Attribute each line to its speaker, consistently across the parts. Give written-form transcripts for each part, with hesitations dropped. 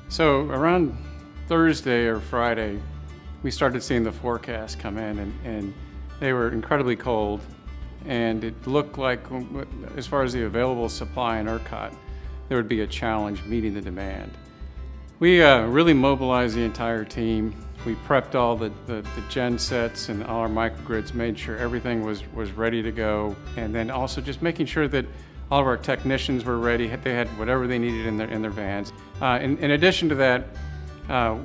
Speaker 1: So around Thursday or Friday, we started seeing the forecast come in, and they were incredibly cold, and it looked like, as far as the available supply in ERCOT, there would be a challenge meeting the demand. We really mobilized the entire team. We prepped all the gen sets and all our microgrids, made sure everything was ready to go, and then also just making sure that all of our technicians were ready. They had whatever they needed in their vans. In addition to that,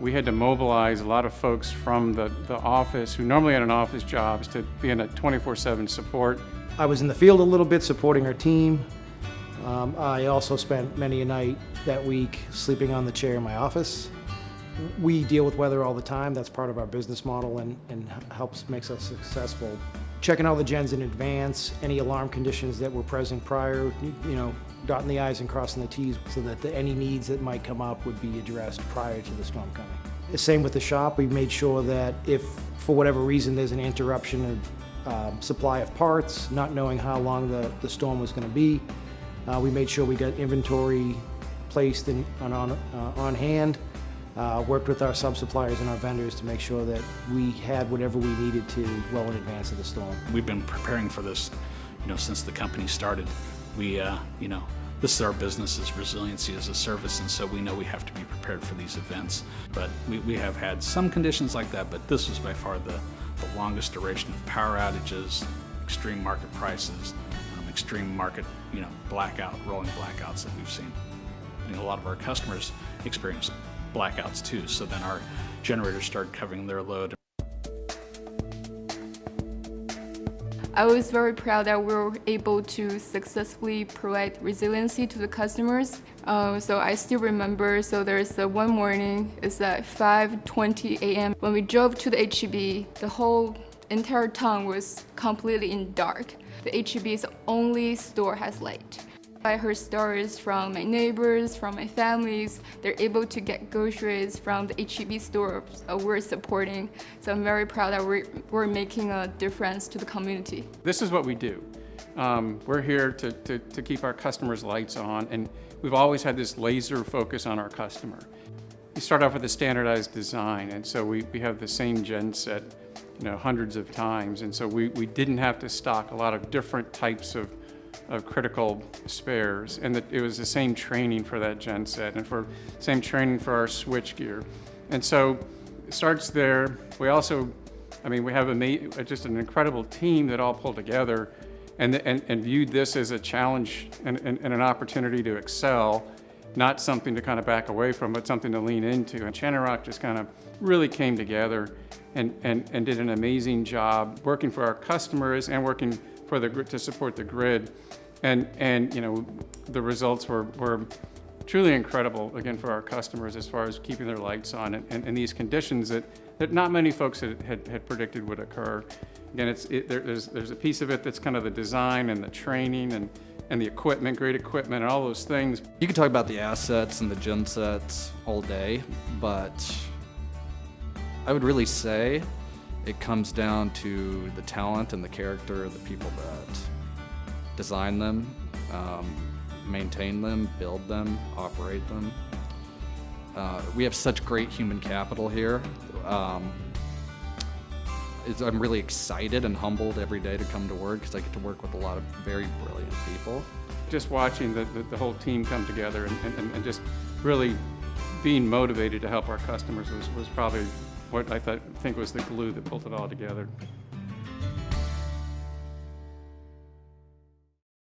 Speaker 1: we had to mobilize a lot of folks from the office who normally had an office jobs to be in a 24/7 support.
Speaker 2: I was in the field a little bit supporting our team. I also spent many a night that week sleeping on the chair in my office. We deal with weather all the time. That's part of our business model and makes us successful. Checking all the gens in advance, any alarm conditions that were present prior, dotting the I's and crossing the T's so that any needs that might come up would be addressed prior to the storm coming. The same with the shop. We made sure that if, for whatever reason, there's an interruption of supply of parts, not knowing how long the storm was going to be, we made sure we got inventory placed on hand, worked with our sub-suppliers and our vendors to make sure that we had whatever we needed to well in advance of the storm.
Speaker 3: We've been preparing for this, since the company started. We, this is our business, is resiliency as a service, and so we know we have to be prepared for these events. But we have had some conditions like that, but this was by far the longest duration of power outages, extreme market prices, extreme market, rolling blackouts that we've seen. A lot of our customers experience blackouts too, so then our generators started covering their load.
Speaker 4: I was very proud that we were able to successfully provide resiliency to the customers. So I still remember, so there's one morning, it's at 5:20 a.m. When we drove to the HEB, the whole entire town was completely in dark. The HEB's only store has light. I heard stories from my neighbors, from my families. They're able to get groceries from the HEB stores we're supporting. So I'm very proud that we're making a difference to the community.
Speaker 1: This is what we do. We're here to keep our customers' lights on, and we've always had this laser focus on our customer. We start off with a standardized design, and so we have the same gen set hundreds of times, and so we didn't have to stock a lot of different types of critical spares, and that it was the same training for that gen set and for same training for our switch gear. And so it starts there. We also, we have just an incredible team that all pulled together and viewed this as a challenge and an opportunity to excel, not something to kind of back away from, but something to lean into. Enchanted Rock just kind of really came together and did an amazing job working for our customers and working for to support the grid. And the results were truly incredible, again, for our customers as far as keeping their lights on and these conditions that not many folks had predicted would occur. Again, there's a piece of it that's kind of the design and the training and the equipment, great equipment, and all those things.
Speaker 5: You can talk about the assets and the gen sets all day, but I would really say it comes down to the talent and the character of the people that design them, maintain them, build them, operate them. We have such great human capital here. I'm really excited and humbled every day to come to work because I get to work with a lot of very brilliant people.
Speaker 1: Just watching the whole team come together and just really being motivated to help our customers was probably what I think was the glue that pulled it all together.